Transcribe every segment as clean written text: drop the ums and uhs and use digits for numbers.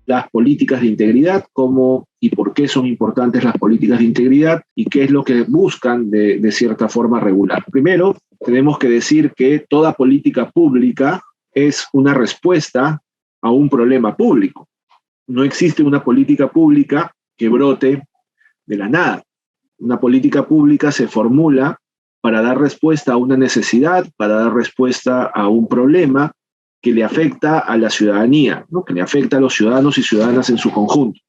las políticas de integridad, cómo y por qué son importantes las políticas de integridad y qué es lo que buscan de cierta forma regular. Primero, tenemos que decir que toda política pública es una respuesta a un problema público. No existe una política pública que brote de la nada. Una política pública se formula para dar respuesta a una necesidad, para dar respuesta a un problema que le afecta a la ciudadanía, ¿no? Que le afecta a los ciudadanos y ciudadanas en su conjunto.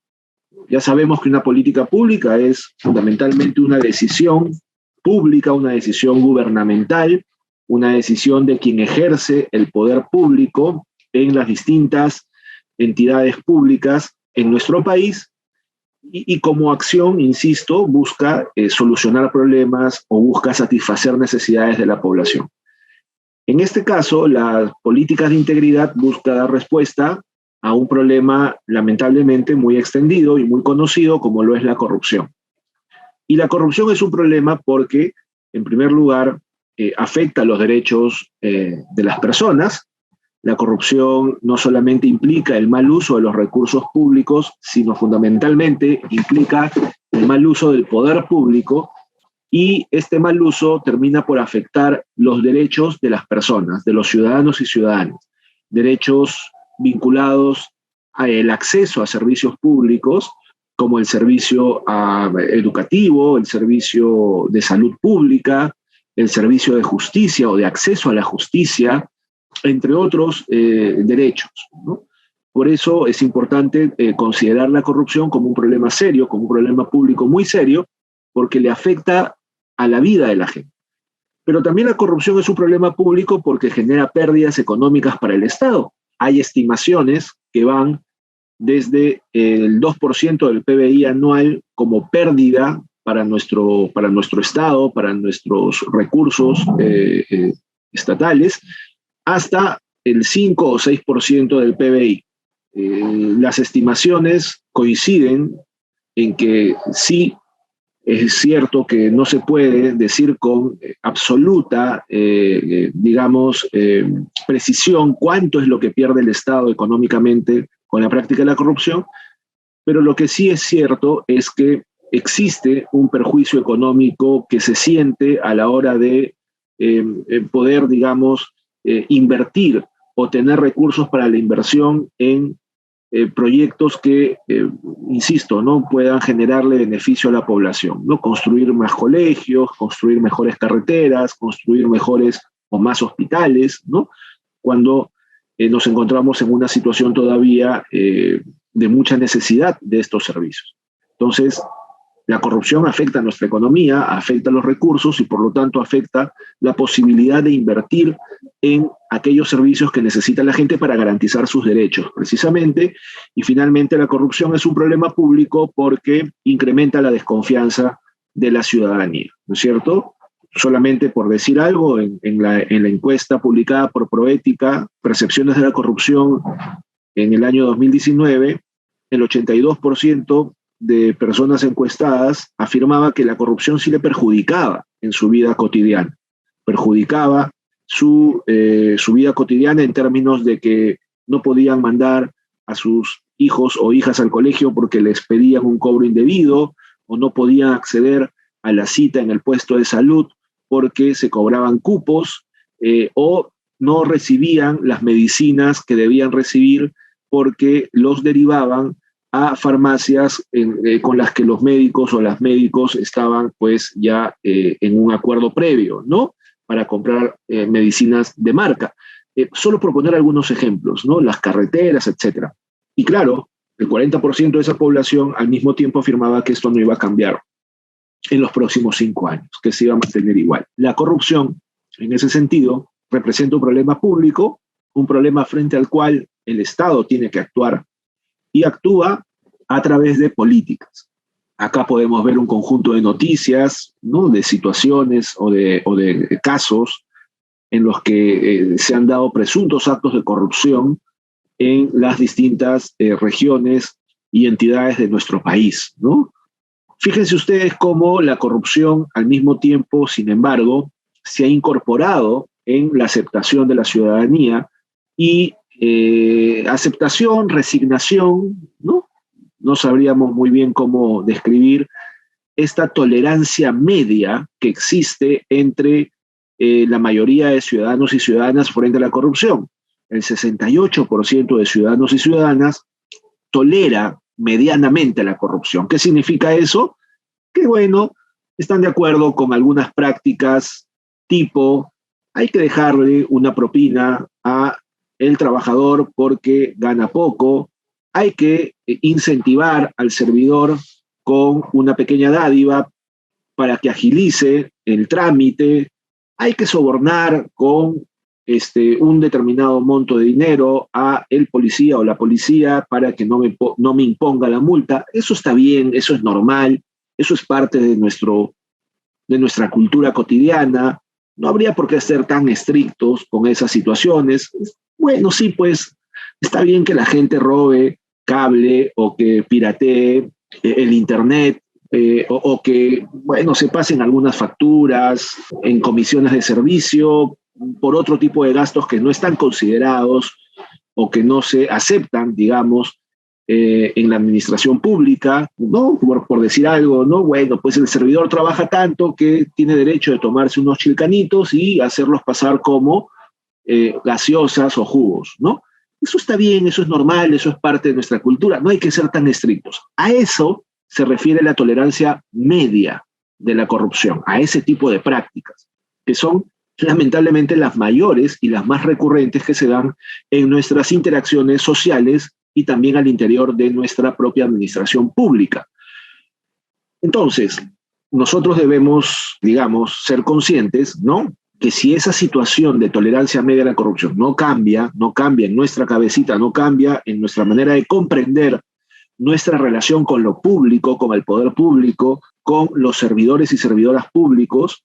Ya sabemos que una política pública es fundamentalmente una decisión pública, una decisión gubernamental, una decisión de quien ejerce el poder público en las distintas entidades públicas en nuestro país y como acción, insisto, busca solucionar problemas o busca satisfacer necesidades de la población. En este caso, las políticas de integridad buscan dar respuesta a un problema lamentablemente muy extendido y muy conocido como lo es la corrupción. Y la corrupción es un problema porque, en primer lugar, afecta los derechos de las personas. La corrupción no solamente implica el mal uso de los recursos públicos, sino fundamentalmente implica el mal uso del poder público, y este mal uso termina por afectar los derechos de las personas, de los ciudadanos y ciudadanas, derechos vinculados al acceso a servicios públicos, como el servicio educativo, el servicio de salud pública, el servicio de justicia o de acceso a la justicia, entre otros derechos, ¿no? Por eso es importante considerar la corrupción como un problema serio, como un problema público muy serio, porque le afecta a la vida de la gente. Pero también la corrupción es un problema público porque genera pérdidas económicas para el Estado. Hay estimaciones que van desde el 2% del PBI anual como pérdida para nuestro Estado, para nuestros recursos estatales, hasta el 5 o 6% del PBI. Las estimaciones coinciden en que sí es cierto que no se puede decir con absoluta, precisión cuánto es lo que pierde el Estado económicamente con la práctica de la corrupción, pero lo que sí es cierto es que existe un perjuicio económico que se siente a la hora de poder, invertir o tener recursos para la inversión en proyectos que, insisto, ¿no? Puedan generarle beneficio a la población, ¿no? Construir más colegios, construir mejores carreteras, construir mejores o más hospitales, ¿no? Cuando nos encontramos en una situación todavía de mucha necesidad de estos servicios. Entonces, la corrupción afecta a nuestra economía, afecta a los recursos y por lo tanto afecta la posibilidad de invertir en aquellos servicios que necesita la gente para garantizar sus derechos, precisamente. Y finalmente la corrupción es un problema público porque incrementa la desconfianza de la ciudadanía, ¿no es cierto? Solamente por decir algo, en la encuesta publicada por Proética, Percepciones de la Corrupción, en el año 2019, el 82% de personas encuestadas afirmaba que la corrupción sí le perjudicaba en su vida cotidiana. Perjudicaba su vida cotidiana en términos de que no podían mandar a sus hijos o hijas al colegio porque les pedían un cobro indebido, o no podían acceder a la cita en el puesto de salud porque se cobraban cupos, o no recibían las medicinas que debían recibir porque los derivaban a farmacias con las que los médicos o las médicos estaban pues ya en un acuerdo previo, ¿no? Para comprar medicinas de marca. Solo por poner algunos ejemplos, ¿no? Las carreteras, etcétera. Y claro, el 40% de esa población al mismo tiempo afirmaba que esto no iba a cambiar en los próximos 5 años, que se iba a mantener igual. La corrupción, en ese sentido, representa un problema público, un problema frente al cual el Estado tiene que actuar y actúa a través de políticas. Acá podemos ver un conjunto de noticias, ¿no? De situaciones o de casos en los que se han dado presuntos actos de corrupción en las distintas regiones y entidades de nuestro país, ¿no? Fíjense ustedes cómo la corrupción al mismo tiempo, sin embargo, se ha incorporado en la aceptación de la ciudadanía y aceptación, resignación, ¿no? No sabríamos muy bien cómo describir esta tolerancia media que existe entre la mayoría de ciudadanos y ciudadanas frente a la corrupción. El 68% de ciudadanos y ciudadanas tolera medianamente la corrupción. ¿Qué significa eso? Que bueno, están de acuerdo con algunas prácticas tipo, hay que dejarle una propina a el trabajador porque gana poco, hay que incentivar al servidor con una pequeña dádiva para que agilice el trámite, hay que sobornar con un determinado monto de dinero a el policía o la policía para que no me imponga la multa. Eso está bien, eso es normal, eso es parte de nuestra cultura cotidiana. No habría por qué ser tan estrictos con esas situaciones. Bueno, sí, pues está bien que la gente robe cable o que piratee el internet, o que, bueno, se pasen algunas facturas en comisiones de servicio por otro tipo de gastos que no están considerados o que no se aceptan, digamos, en la administración pública, ¿no? Por decir algo, ¿no? Bueno, pues el servidor trabaja tanto que tiene derecho de tomarse unos chilcanitos y hacerlos pasar como gaseosas o jugos, ¿no? Eso está bien, eso es normal, eso es parte de nuestra cultura, no hay que ser tan estrictos. A eso se refiere la tolerancia media de la corrupción, a ese tipo de prácticas, que son lamentablemente las mayores y las más recurrentes que se dan en nuestras interacciones sociales y también al interior de nuestra propia administración pública. Entonces, nosotros debemos, digamos, ser conscientes, ¿no?, que si esa situación de tolerancia media a la corrupción no cambia en nuestra cabecita, no cambia en nuestra manera de comprender nuestra relación con lo público, con el poder público, con los servidores y servidoras públicos,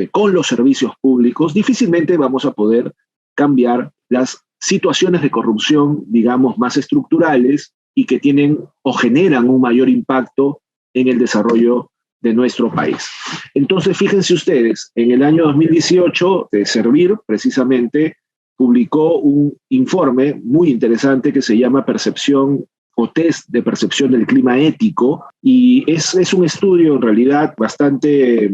con los servicios públicos, difícilmente vamos a poder cambiar las situaciones de corrupción, digamos, más estructurales y que tienen o generan un mayor impacto en el desarrollo de nuestro país. Entonces, fíjense ustedes, en el año 2018, Servir, precisamente, publicó un informe muy interesante que se llama Percepción o Test de Percepción del Clima Ético, y es un estudio en realidad bastante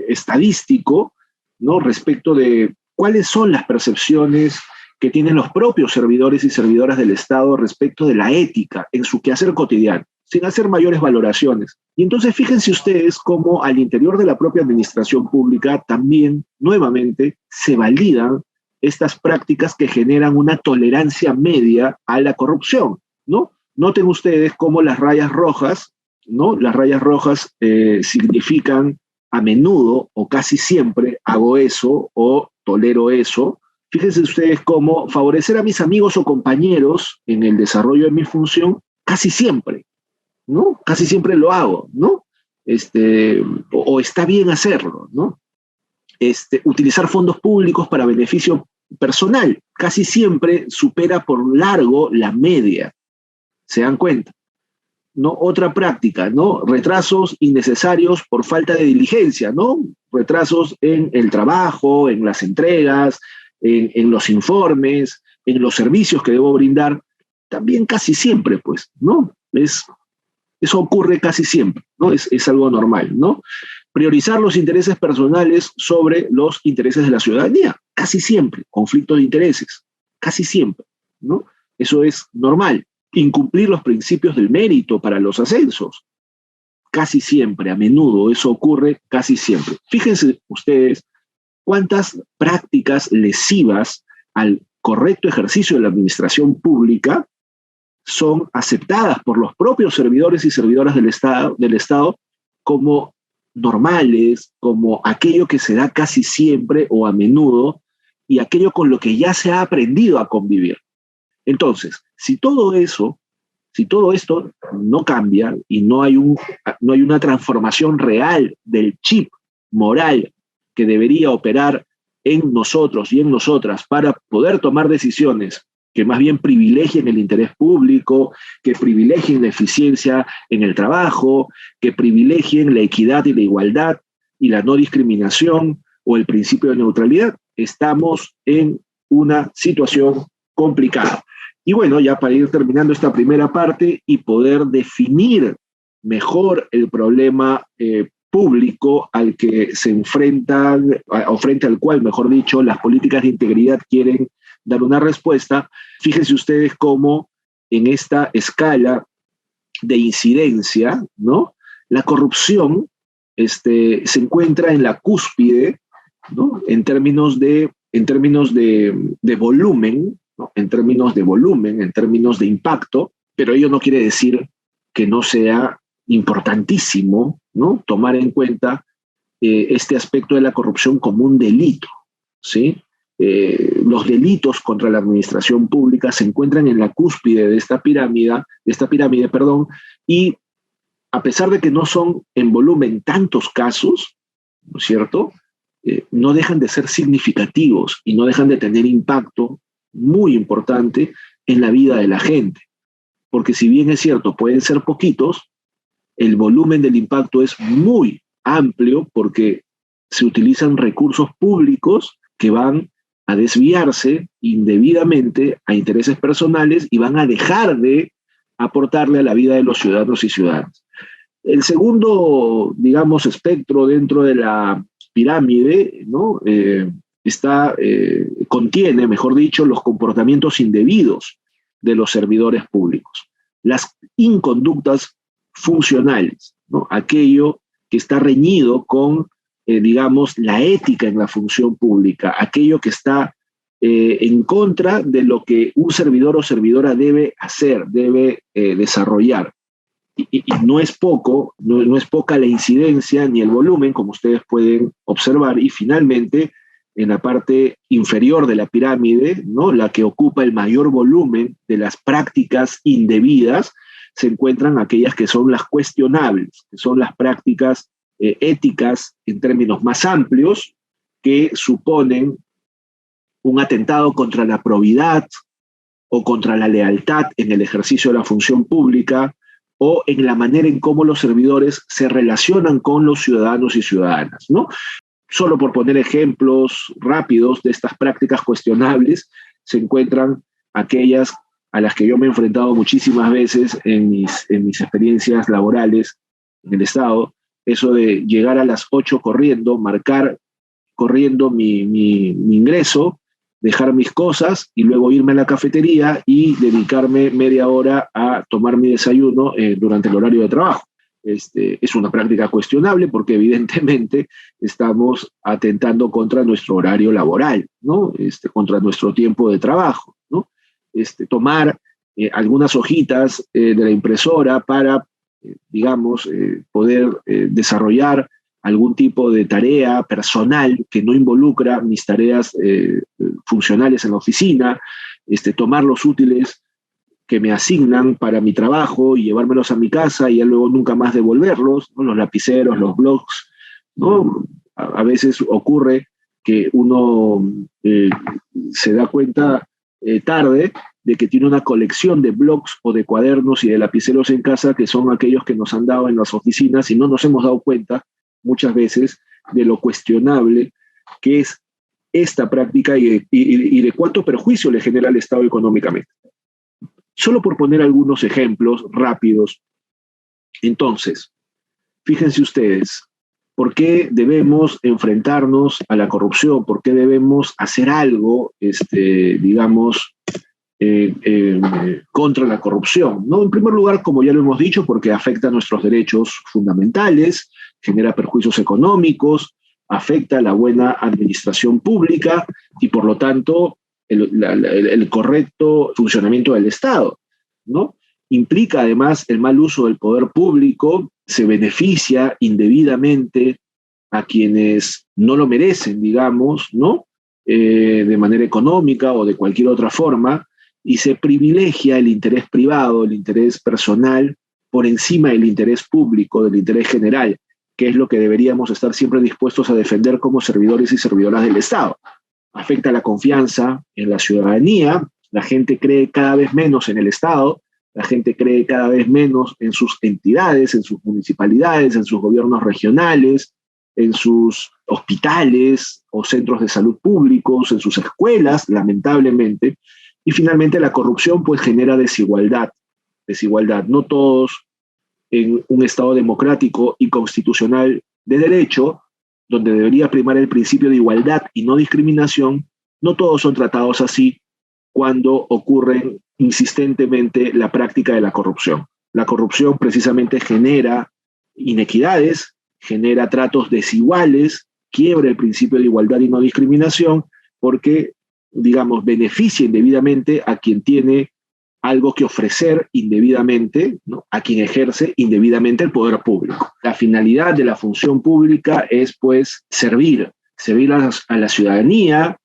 estadístico, ¿no?, respecto de cuáles son las percepciones que tienen los propios servidores y servidoras del Estado respecto de la ética en su quehacer cotidiano, sin hacer mayores valoraciones. Y entonces fíjense ustedes cómo al interior de la propia administración pública también, nuevamente, se validan estas prácticas que generan una tolerancia media a la corrupción, ¿no? Noten ustedes cómo las rayas rojas, ¿no? Las rayas rojas significan a menudo o casi siempre hago eso o tolero eso. Fíjense ustedes cómo favorecer a mis amigos o compañeros en el desarrollo de mi función, casi siempre, ¿no? Casi siempre lo hago, ¿no? O está bien hacerlo, ¿no? Utilizar fondos públicos para beneficio personal, casi siempre supera por largo la media. ¿Se dan cuenta? ¿No? Otra práctica, ¿no? Retrasos innecesarios por falta de diligencia, ¿no? Retrasos en el trabajo, en las entregas, en los informes, en los servicios que debo brindar, también casi siempre, pues, ¿no? Eso ocurre casi siempre, ¿no? Es algo normal, ¿no? Priorizar los intereses personales sobre los intereses de la ciudadanía, casi siempre. Conflicto de intereses, casi siempre, ¿no? Eso es normal. Incumplir los principios del mérito para los ascensos, casi siempre, a menudo, eso ocurre casi siempre. Fíjense ustedes cuántas prácticas lesivas al correcto ejercicio de la administración pública son aceptadas por los propios servidores y servidoras del Estado como normales, como aquello que se da casi siempre o a menudo, y aquello con lo que ya se ha aprendido a convivir. Entonces, si todo esto no cambia y no hay una transformación real del chip moral que debería operar en nosotros y en nosotras para poder tomar decisiones que más bien privilegien el interés público, que privilegien la eficiencia en el trabajo, que privilegien la equidad y la igualdad y la no discriminación o el principio de neutralidad, estamos en una situación complicado. Y bueno, ya para ir terminando esta primera parte y poder definir mejor el problema público al que se enfrentan, o frente al cual, mejor dicho, las políticas de integridad quieren dar una respuesta, fíjense ustedes cómo en esta escala de incidencia, ¿no? La corrupción se encuentra en la cúspide, ¿no? En términos de volumen, ¿no? En términos de volumen, en términos de impacto, pero ello no quiere decir que no sea importantísimo, ¿no? Tomar en cuenta este aspecto de la corrupción como un delito, ¿sí? Los delitos contra la administración pública se encuentran en la cúspide de esta pirámide, y a pesar de que no son en volumen tantos casos, ¿no es cierto? No dejan de ser significativos y no dejan de tener impacto muy importante en la vida de la gente. Porque si bien es cierto, pueden ser poquitos, el volumen del impacto es muy amplio porque se utilizan recursos públicos que van a desviarse indebidamente a intereses personales y van a dejar de aportarle a la vida de los ciudadanos y ciudadanas. El segundo, digamos, espectro dentro de la pirámide, ¿no? Contiene, mejor dicho, los comportamientos indebidos de los servidores públicos, las inconductas funcionales, ¿no? Aquello que está reñido con, digamos, la ética en la función pública, aquello que está en contra de lo que un servidor o servidora debe hacer, debe desarrollar. Y no es poco, no es poca la incidencia ni el volumen, como ustedes pueden observar, y finalmente, en la parte inferior de la pirámide, ¿no? La que ocupa el mayor volumen de las prácticas indebidas, se encuentran aquellas que son las cuestionables, que son las prácticas éticas en términos más amplios, que suponen un atentado contra la probidad o contra la lealtad en el ejercicio de la función pública, o en la manera en cómo los servidores se relacionan con los ciudadanos y ciudadanas, ¿no? Solo por poner ejemplos rápidos de estas prácticas cuestionables, se encuentran aquellas a las que yo me he enfrentado muchísimas veces en mis experiencias laborales en el Estado, eso de llegar a las 8 corriendo, marcar corriendo mi ingreso, dejar mis cosas y luego irme a la cafetería y dedicarme media hora a tomar mi desayuno durante el horario de trabajo. Es una práctica cuestionable porque evidentemente estamos atentando contra nuestro horario laboral, ¿no? Contra nuestro tiempo de trabajo, ¿no? Tomar algunas hojitas de la impresora para, digamos, poder desarrollar algún tipo de tarea personal que no involucra mis tareas funcionales en la oficina, tomar los útiles que me asignan para mi trabajo y llevármelos a mi casa y ya luego nunca más devolverlos, ¿no? Los lapiceros, los blocs, ¿no? A veces ocurre que uno se da cuenta tarde de que tiene una colección de blocs o de cuadernos y de lapiceros en casa que son aquellos que nos han dado en las oficinas y no nos hemos dado cuenta muchas veces de lo cuestionable que es esta práctica y de cuánto perjuicio le genera al Estado económicamente. Solo por poner algunos ejemplos rápidos. Entonces, fíjense ustedes, ¿por qué debemos enfrentarnos a la corrupción? ¿Por qué debemos hacer algo, digamos, contra la corrupción? ¿No? En primer lugar, como ya lo hemos dicho, porque afecta a nuestros derechos fundamentales, genera perjuicios económicos, afecta a la buena administración pública y, por lo tanto, el correcto funcionamiento del Estado, ¿no? Implica, además, el mal uso del poder público, se beneficia indebidamente a quienes no lo merecen, digamos, ¿no? De manera económica o de cualquier otra forma, y se privilegia el interés privado, el interés personal, por encima del interés público, del interés general, que es lo que deberíamos estar siempre dispuestos a defender como servidores y servidoras del Estado. Afecta la confianza en la ciudadanía, la gente cree cada vez menos en el Estado, la gente cree cada vez menos en sus entidades, en sus municipalidades, en sus gobiernos regionales, en sus hospitales o centros de salud públicos, en sus escuelas, lamentablemente, Y finalmente la corrupción pues genera desigualdad. No todos en un Estado democrático y constitucional de derecho, donde debería primar el principio de igualdad y no discriminación, no todos son tratados así cuando ocurre insistentemente la práctica de la corrupción. La corrupción precisamente genera inequidades, genera tratos desiguales, quiebra el principio de igualdad y no discriminación, porque, digamos, beneficia indebidamente a quien tiene algo que ofrecer indebidamente, ¿no?, a quien ejerce indebidamente el poder público. La finalidad de la función pública es, pues, servir a la ciudadanía,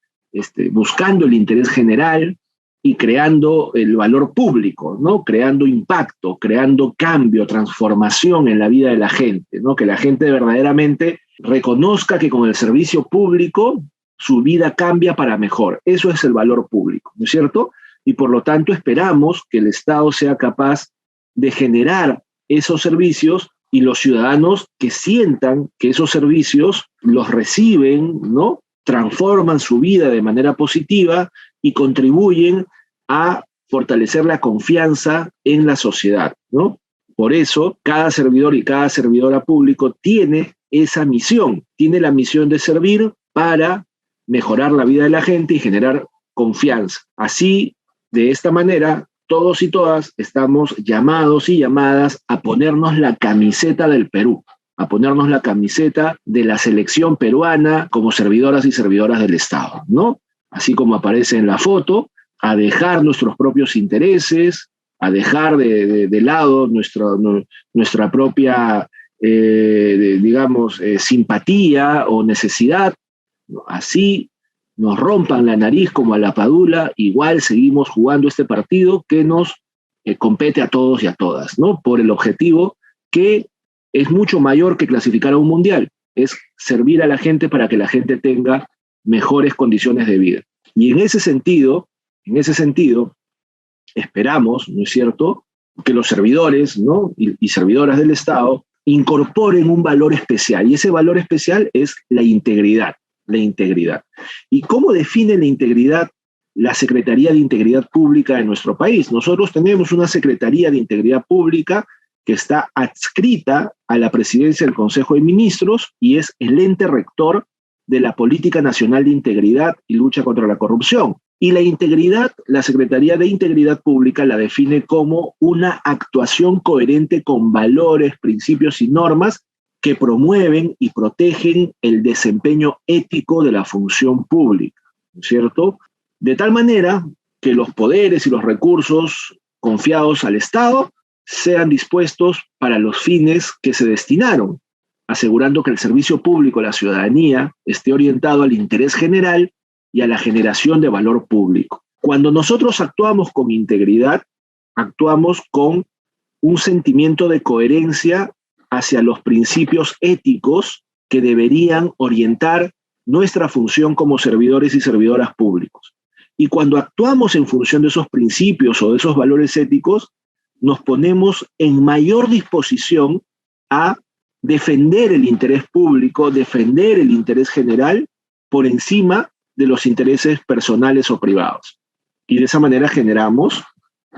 buscando el interés general y creando el valor público, ¿no?, creando impacto, creando cambio, transformación en la vida de la gente, ¿no?, que la gente verdaderamente reconozca que con el servicio público su vida cambia para mejor. Eso es el valor público, ¿no es cierto? Y por lo tanto esperamos que el Estado sea capaz de generar esos servicios y los ciudadanos que sientan que esos servicios los reciben, ¿no?, transforman su vida de manera positiva y contribuyen a fortalecer la confianza en la sociedad, ¿no? Por eso, cada servidor y cada servidora público tiene esa misión, tiene la misión de servir para mejorar la vida de la gente y generar confianza. Así, de esta manera, todos y todas estamos llamados y llamadas a ponernos la camiseta del Perú, a ponernos la camiseta de la selección peruana como servidoras y servidoras del Estado, ¿no? Así como aparece en la foto, a dejar nuestros propios intereses, a dejar de lado nuestra propia, simpatía o necesidad, ¿no? Así nos rompan la nariz como a la padula, igual seguimos jugando este partido que nos compete a todos y a todas, ¿no?, por el objetivo que es mucho mayor que clasificar a un mundial, es servir a la gente para que la gente tenga mejores condiciones de vida. Y en ese sentido, esperamos, ¿no es cierto?, que los servidores, ¿no?, y servidoras del Estado incorporen un valor especial, y ese valor especial es la integridad. ¿Y cómo define la integridad la Secretaría de Integridad Pública de nuestro país? Nosotros tenemos una Secretaría de Integridad Pública que está adscrita a la Presidencia del Consejo de Ministros y es el ente rector de la Política Nacional de Integridad y Lucha contra la Corrupción. Y la integridad, la Secretaría de Integridad Pública la define como una actuación coherente con valores, principios y normas que promueven y protegen el desempeño ético de la función pública, ¿no es cierto? De tal manera que los poderes y los recursos confiados al Estado sean dispuestos para los fines que se destinaron, asegurando que el servicio público a la ciudadanía esté orientado al interés general y a la generación de valor público. Cuando nosotros actuamos con integridad, actuamos con un sentimiento de coherencia hacia los principios éticos que deberían orientar nuestra función como servidores y servidoras públicos. Y cuando actuamos en función de esos principios o de esos valores éticos, nos ponemos en mayor disposición a defender el interés público, defender el interés general por encima de los intereses personales o privados. Y de esa manera generamos,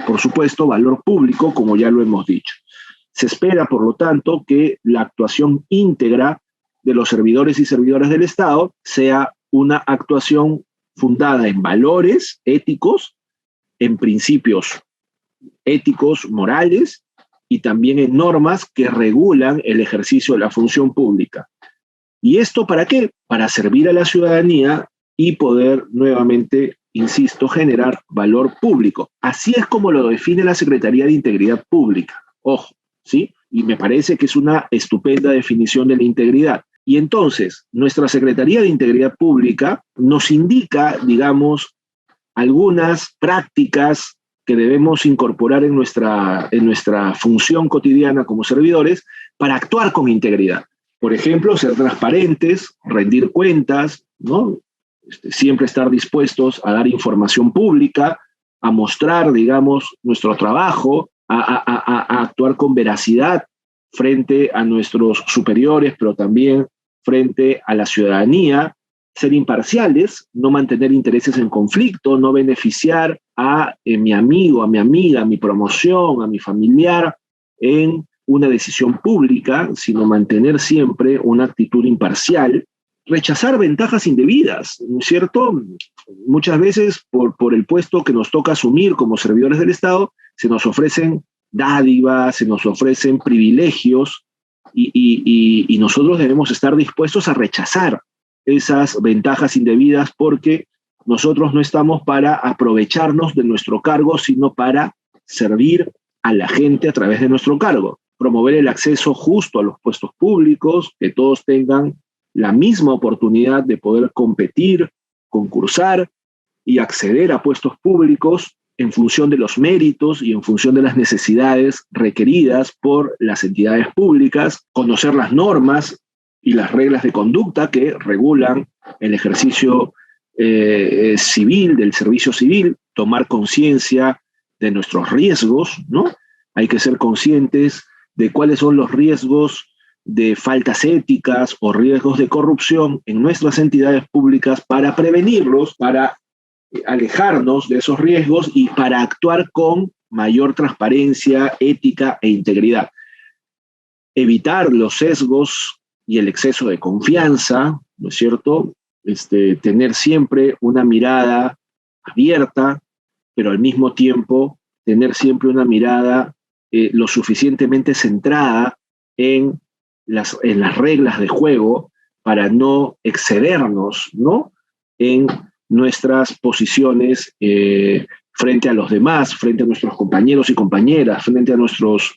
por supuesto, valor público, como ya lo hemos dicho. Se espera, por lo tanto, que la actuación íntegra de los servidores y servidoras del Estado sea una actuación fundada en valores éticos, en principios éticos, morales, y también en normas que regulan el ejercicio de la función pública. ¿Y esto para qué? Para servir a la ciudadanía y poder nuevamente, insisto, generar valor público. Así es como lo define la Secretaría de Integridad Pública. Ojo, ¿sí? Y me parece que es una estupenda definición de la integridad. Y entonces, nuestra Secretaría de Integridad Pública nos indica, digamos, algunas prácticas que debemos incorporar en nuestra función cotidiana como servidores para actuar con integridad. Por ejemplo, ser transparentes, rendir cuentas, ¿no? Siempre estar dispuestos a dar información pública, a mostrar, digamos, nuestro trabajo, a actuar con veracidad frente a nuestros superiores, pero también frente a la ciudadanía, ser imparciales, no mantener intereses en conflicto, no beneficiar a mi amigo, a mi amiga, a mi promoción, a mi familiar en una decisión pública, sino mantener siempre una actitud imparcial, rechazar ventajas indebidas, ¿no es cierto? Muchas veces por el puesto que nos toca asumir como servidores del Estado, se nos ofrecen dádivas, se nos ofrecen privilegios y nosotros debemos estar dispuestos a rechazar esas ventajas indebidas porque nosotros no estamos para aprovecharnos de nuestro cargo, sino para servir a la gente a través de nuestro cargo. Promover el acceso justo a los puestos públicos, que todos tengan la misma oportunidad de poder competir, concursar y acceder a puestos públicos en función de los méritos y en función de las necesidades requeridas por las entidades públicas, conocer las normas y las reglas de conducta que regulan el ejercicio civil, del servicio civil, tomar conciencia de nuestros riesgos, ¿no? Hay que ser conscientes de cuáles son los riesgos de faltas éticas o riesgos de corrupción en nuestras entidades públicas para prevenirlos, para alejarnos de esos riesgos y para actuar con mayor transparencia, ética e integridad. Evitar los sesgos y el exceso de confianza, ¿no es cierto? Tener siempre una mirada abierta, pero al mismo tiempo tener siempre una mirada lo suficientemente centrada en las reglas de juego para no excedernos, ¿no?, en nuestras posiciones frente a los demás, frente a nuestros compañeros y compañeras, frente a nuestros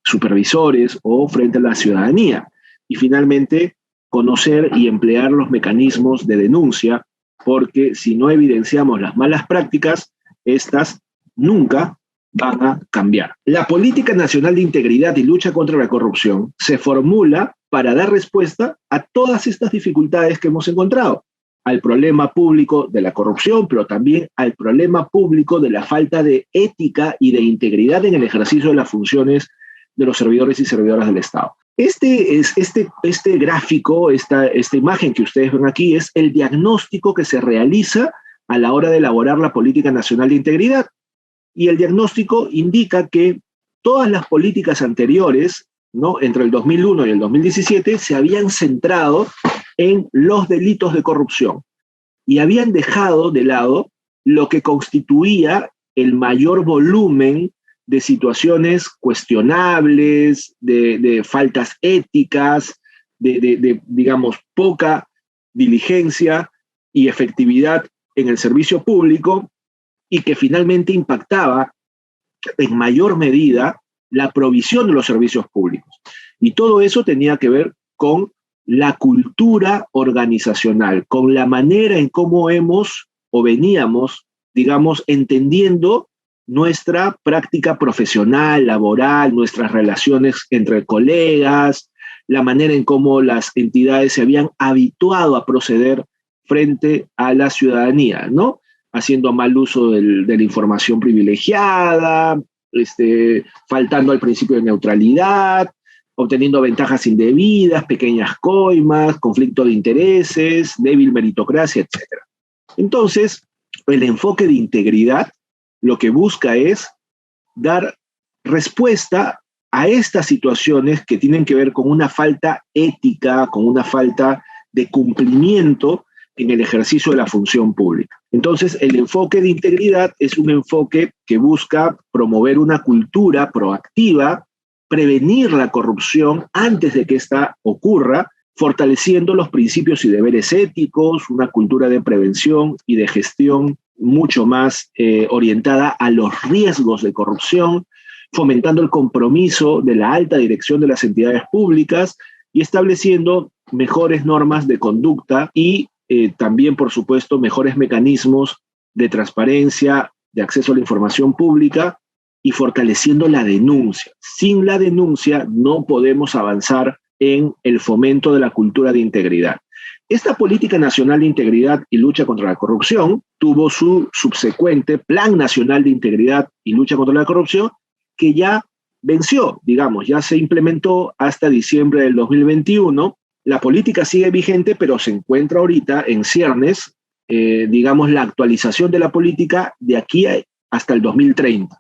supervisores o frente a la ciudadanía. Y finalmente, conocer y emplear los mecanismos de denuncia, porque si no evidenciamos las malas prácticas, estas nunca van a cambiar. La Política Nacional de Integridad y Lucha contra la Corrupción se formula para dar respuesta a todas estas dificultades que hemos encontrado, al problema público de la corrupción, pero también al problema público de la falta de ética y de integridad en el ejercicio de las funciones de los servidores y servidoras del Estado. Este gráfico, esta imagen que ustedes ven aquí, es el diagnóstico que se realiza a la hora de elaborar la Política Nacional de Integridad. Y el diagnóstico indica que todas las políticas anteriores, ¿no?, entre el 2001 y el 2017, se habían centrado en los delitos de corrupción y habían dejado de lado lo que constituía el mayor volumen de situaciones cuestionables, de faltas éticas, digamos, poca diligencia y efectividad en el servicio público, y que finalmente impactaba en mayor medida la provisión de los servicios públicos. Y todo eso tenía que ver con la cultura organizacional, con la manera en cómo hemos o veníamos, digamos, entendiendo nuestra práctica profesional, laboral, nuestras relaciones entre colegas, la manera en cómo las entidades se habían habituado a proceder frente a la ciudadanía, ¿no?, haciendo mal uso de la información privilegiada, faltando al principio de neutralidad, obteniendo ventajas indebidas, pequeñas coimas, conflicto de intereses, débil meritocracia, etc. Entonces, el enfoque de integridad lo que busca es dar respuesta a estas situaciones que tienen que ver con una falta ética, con una falta de cumplimiento en el ejercicio de la función pública. Entonces, el enfoque de integridad es un enfoque que busca promover una cultura proactiva, prevenir la corrupción antes de que ésta ocurra, fortaleciendo los principios y deberes éticos, una cultura de prevención y de gestión mucho más orientada a los riesgos de corrupción, fomentando el compromiso de la alta dirección de las entidades públicas y estableciendo mejores normas de conducta y también, por supuesto, mejores mecanismos de transparencia, de acceso a la información pública y fortaleciendo la denuncia. Sin la denuncia no podemos avanzar en el fomento de la cultura de integridad. Esta Política Nacional de Integridad y Lucha contra la Corrupción tuvo su subsecuente Plan Nacional de Integridad y Lucha contra la Corrupción, que ya venció, digamos, ya se implementó hasta diciembre del 2021. la política sigue vigente, pero se encuentra ahorita en ciernes, digamos, la actualización de la política de aquí hasta el 2030.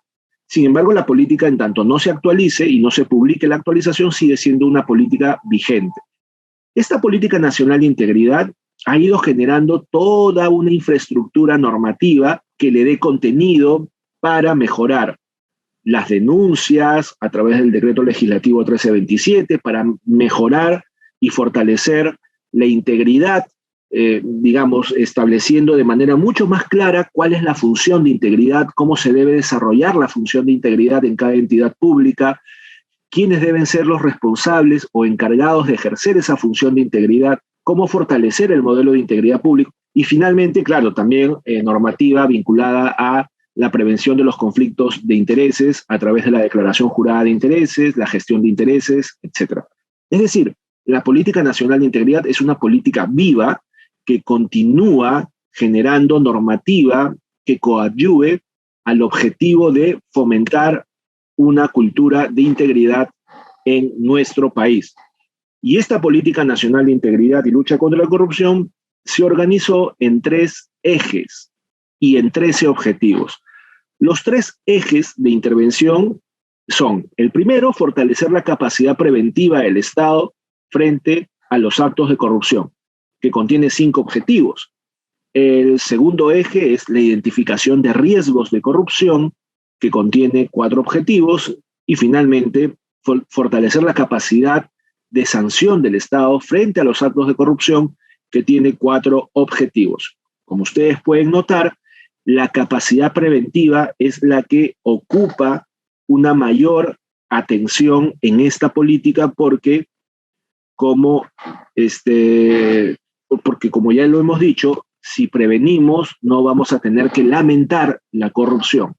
Sin embargo, la política, en tanto no se actualice y no se publique la actualización, sigue siendo una política vigente. Esta política nacional de integridad ha ido generando toda una infraestructura normativa que le dé contenido para mejorar las denuncias a través del decreto legislativo 1327, para mejorar y fortalecer la integridad, digamos, estableciendo de manera mucho más clara cuál es la función de integridad, cómo se debe desarrollar la función de integridad en cada entidad pública, quiénes deben ser los responsables o encargados de ejercer esa función de integridad, cómo fortalecer el modelo de integridad público y finalmente, claro, también normativa vinculada a la prevención de los conflictos de intereses a través de la declaración jurada de intereses, la gestión de intereses, etc. Es decir, la política nacional de integridad es una política viva que continúa generando normativa que coadyuve al objetivo de fomentar una cultura de integridad en nuestro país. Y esta política nacional de integridad y lucha contra la corrupción se organizó en 3 ejes y en 13 objetivos. Los 3 ejes de intervención son, el primero, fortalecer la capacidad preventiva del Estado frente a los actos de corrupción, que contiene 5 objetivos. El segundo eje es la identificación de riesgos de corrupción, que contiene 4 objetivos, y finalmente, fortalecer la capacidad de sanción del Estado frente a los actos de corrupción, que tiene 4 objetivos. Como ustedes pueden notar, la capacidad preventiva es la que ocupa una mayor atención en esta política porque como ya lo hemos dicho, si prevenimos no vamos a tener que lamentar la corrupción.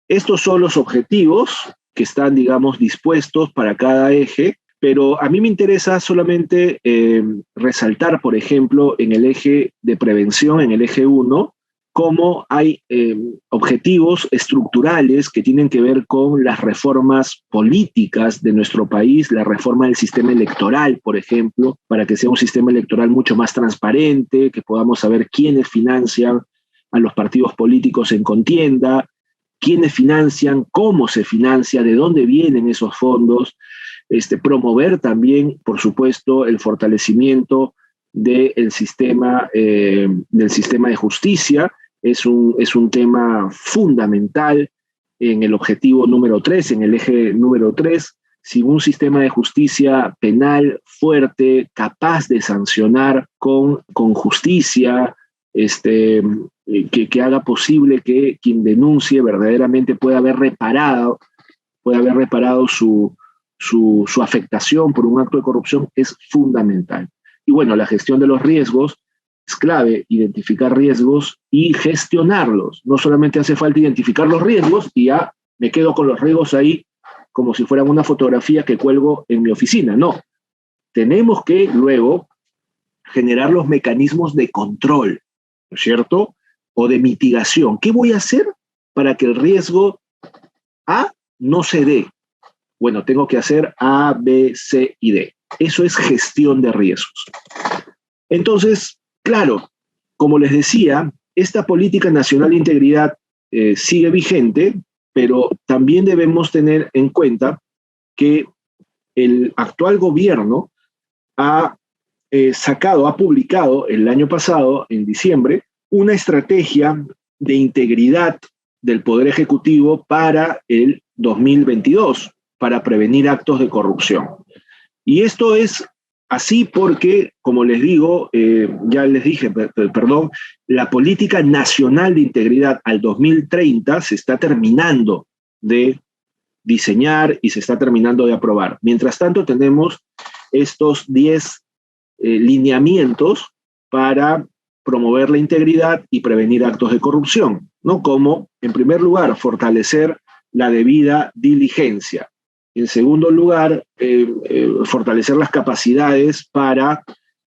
Estos son los objetivos que están, digamos, dispuestos para cada eje, pero a mí me interesa solamente resaltar, por ejemplo, en el eje de prevención, en el eje 1, cómo hay objetivos estructurales que tienen que ver con las reformas políticas de nuestro país, la reforma del sistema electoral, por ejemplo, para que sea un sistema electoral mucho más transparente, que podamos saber quiénes financian a los partidos políticos en contienda, quiénes financian, cómo se financia, de dónde vienen esos fondos, promover también, por supuesto, el fortalecimiento del sistema de justicia. Es un tema fundamental en el objetivo número 3, en el eje número 3. Sin un sistema de justicia penal fuerte, capaz de sancionar con justicia, que haga posible que quien denuncie verdaderamente pueda haber reparado su afectación por un acto de corrupción, es fundamental. Y bueno, la gestión de los riesgos es clave, identificar riesgos y gestionarlos. No solamente hace falta identificar los riesgos y ya me quedo con los riesgos ahí como si fueran una fotografía que cuelgo en mi oficina. No, tenemos que luego generar los mecanismos de control, ¿no es cierto? O de mitigación. ¿Qué voy a hacer para que el riesgo A no se dé? Bueno, tengo que hacer A, B, C y D. Eso es gestión de riesgos. Entonces, claro, como les decía, esta política nacional de integridad sigue vigente, pero también debemos tener en cuenta que el actual gobierno ha publicado el año pasado, en diciembre, una estrategia de integridad del Poder Ejecutivo para el 2022, para prevenir actos de corrupción. Y esto es así porque, como les digo, ya les dije, perdón, la política nacional de integridad al 2030 se está terminando de diseñar y se está terminando de aprobar. Mientras tanto, tenemos estos 10 lineamientos para promover la integridad y prevenir actos de corrupción, ¿no? Como, en primer lugar, fortalecer la debida diligencia. En segundo lugar, fortalecer las capacidades para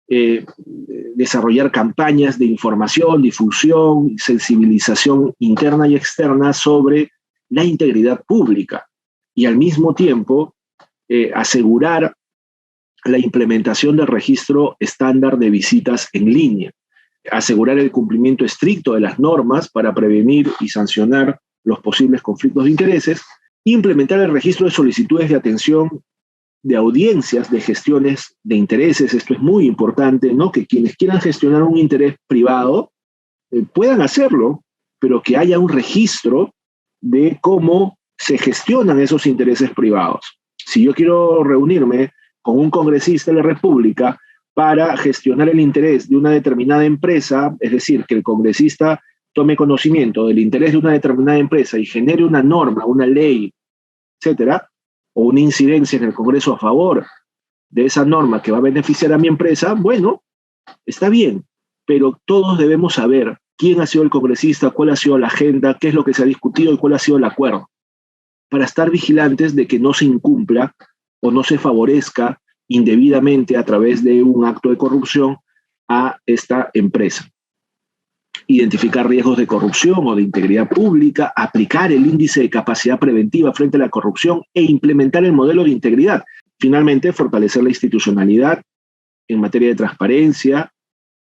desarrollar campañas de información, difusión, sensibilización interna y externa sobre la integridad pública y al mismo tiempo asegurar la implementación del registro estándar de visitas en línea, asegurar el cumplimiento estricto de las normas para prevenir y sancionar los posibles conflictos de intereses, implementar el registro de solicitudes de atención de audiencias, de gestiones de intereses. Esto es muy importante, ¿no? Que quienes quieran gestionar un interés privado puedan hacerlo, pero que haya un registro de cómo se gestionan esos intereses privados. Si yo quiero reunirme con un congresista de la República para gestionar el interés de una determinada empresa, es decir, que el congresista tome conocimiento del interés de una determinada empresa y genere una norma, una ley, etcétera, o una incidencia en el Congreso a favor de esa norma que va a beneficiar a mi empresa, bueno, está bien, pero todos debemos saber quién ha sido el congresista, cuál ha sido la agenda, qué es lo que se ha discutido y cuál ha sido el acuerdo, para estar vigilantes de que no se incumpla o no se favorezca indebidamente a través de un acto de corrupción a esta empresa. Identificar riesgos de corrupción o de integridad pública, aplicar el índice de capacidad preventiva frente a la corrupción e implementar el modelo de integridad. Finalmente, fortalecer la institucionalidad en materia de transparencia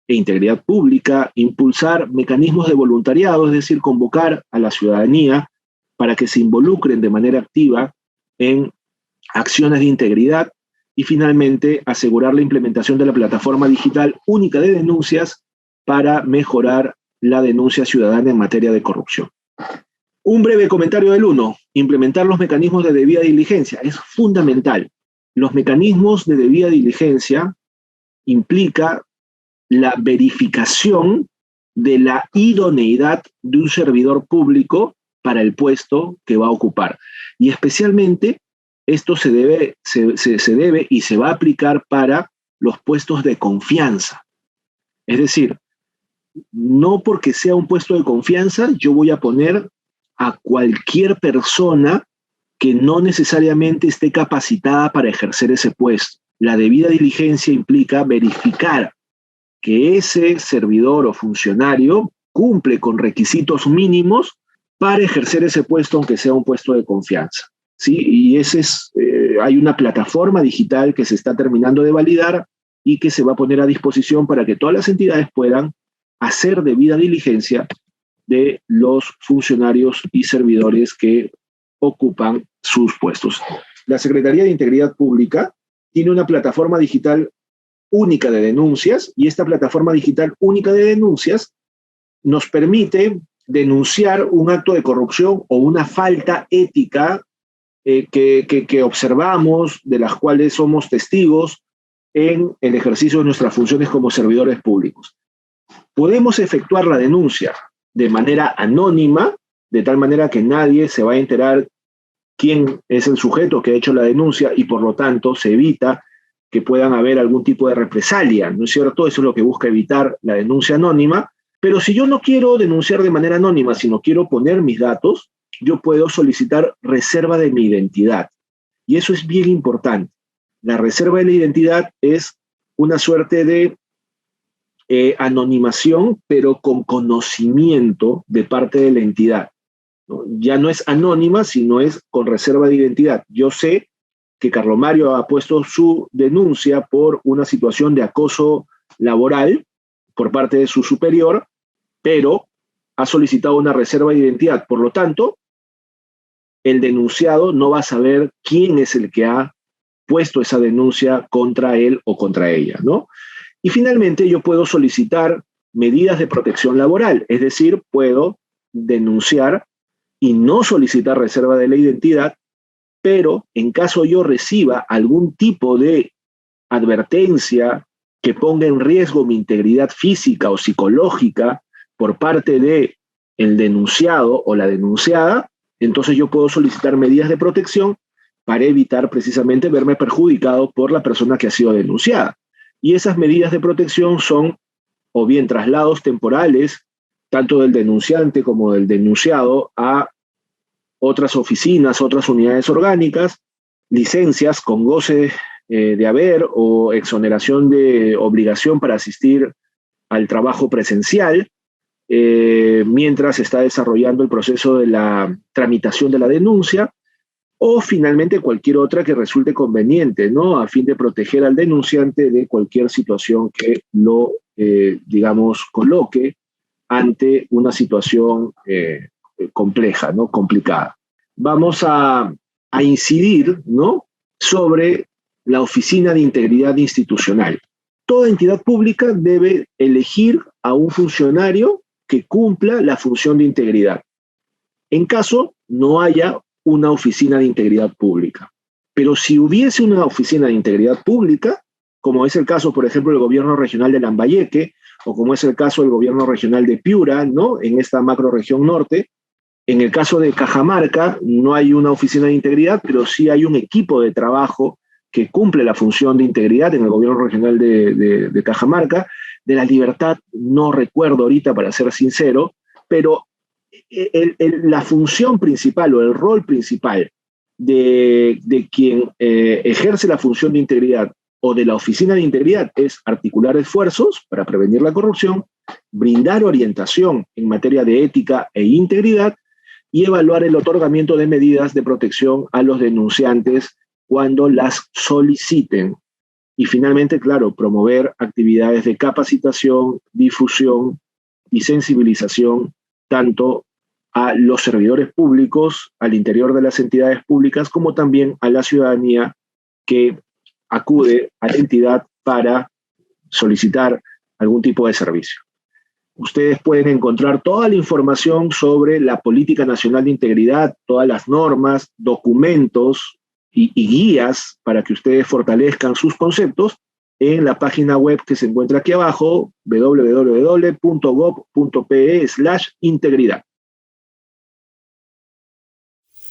e integridad pública, impulsar mecanismos de voluntariado, es decir, convocar a la ciudadanía para que se involucren de manera activa en acciones de integridad y finalmente asegurar la implementación de la plataforma digital única de denuncias para mejorar la denuncia ciudadana en materia de corrupción. Un breve comentario del 1. Implementar los mecanismos de debida diligencia. Es fundamental. Los mecanismos de debida diligencia implica la verificación de la idoneidad de un servidor público para el puesto que va a ocupar. Y especialmente esto se debe y se va a aplicar para los puestos de confianza. Es decir, no porque sea un puesto de confianza, yo voy a poner a cualquier persona que no necesariamente esté capacitada para ejercer ese puesto. La debida diligencia implica verificar que ese servidor o funcionario cumple con requisitos mínimos para ejercer ese puesto, aunque sea un puesto de confianza. ¿Sí? Y hay una plataforma digital que se está terminando de validar y que se va a poner a disposición para que todas las entidades puedan hacer debida diligencia de los funcionarios y servidores que ocupan sus puestos. La Secretaría de Integridad Pública tiene una plataforma digital única de denuncias y esta plataforma digital única de denuncias nos permite denunciar un acto de corrupción o una falta ética que observamos, de las cuales somos testigos en el ejercicio de nuestras funciones como servidores públicos. Podemos efectuar la denuncia de manera anónima, de tal manera que nadie se va a enterar quién es el sujeto que ha hecho la denuncia y por lo tanto se evita que puedan haber algún tipo de represalia, ¿no es cierto? Eso es lo que busca evitar la denuncia anónima. Pero si yo no quiero denunciar de manera anónima, sino quiero poner mis datos, yo puedo solicitar reserva de mi identidad. Y eso es bien importante. La reserva de la identidad es una suerte de anonimación, pero con conocimiento de parte de la entidad, ¿no? Ya no es anónima, sino es con reserva de identidad. Yo sé que Carlos Mario ha puesto su denuncia por una situación de acoso laboral por parte de su superior, pero ha solicitado una reserva de identidad. Por lo tanto, el denunciado no va a saber quién es el que ha puesto esa denuncia contra él o contra ella, ¿no? Y finalmente yo puedo solicitar medidas de protección laboral, es decir, puedo denunciar y no solicitar reserva de la identidad, pero en caso yo reciba algún tipo de advertencia que ponga en riesgo mi integridad física o psicológica por parte de el denunciado o la denunciada, entonces yo puedo solicitar medidas de protección para evitar precisamente verme perjudicado por la persona que ha sido denunciada. Y esas medidas de protección son o bien traslados temporales, tanto del denunciante como del denunciado, a otras oficinas, otras unidades orgánicas, licencias con goce de haber o exoneración de obligación para asistir al trabajo presencial, mientras se está desarrollando el proceso de la tramitación de la denuncia, o finalmente cualquier otra que resulte conveniente, ¿no? A fin de proteger al denunciante de cualquier situación que lo, digamos, coloque ante una situación compleja, ¿no? Complicada. Vamos a incidir, ¿no? Sobre la Oficina de Integridad Institucional. Toda entidad pública debe elegir a un funcionario que cumpla la función de integridad, en caso no haya una oficina de integridad pública. Pero si hubiese una oficina de integridad pública, como es el caso, por ejemplo, del gobierno regional de Lambayeque, o como es el caso del gobierno regional de Piura, ¿no? En esta macroregión norte, en el caso de Cajamarca no hay una oficina de integridad, pero sí hay un equipo de trabajo que cumple la función de integridad en el gobierno regional de Cajamarca. De la Libertad no recuerdo ahorita, para ser sincero, pero la función principal o el rol principal de quien ejerce la función de integridad o de la oficina de integridad es articular esfuerzos para prevenir la corrupción, brindar orientación en materia de ética e integridad y evaluar el otorgamiento de medidas de protección a los denunciantes cuando las soliciten. Y finalmente, claro, promover actividades de capacitación, difusión y sensibilización tanto a los servidores públicos al interior de las entidades públicas como también a la ciudadanía que acude a la entidad para solicitar algún tipo de servicio. Ustedes pueden encontrar toda la información sobre la Política Nacional de Integridad, todas las normas, documentos y guías para que ustedes fortalezcan sus conceptos en la página web que se encuentra aquí abajo, www.gov.pe/integridad.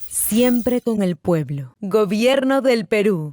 Siempre con el pueblo. Gobierno del Perú.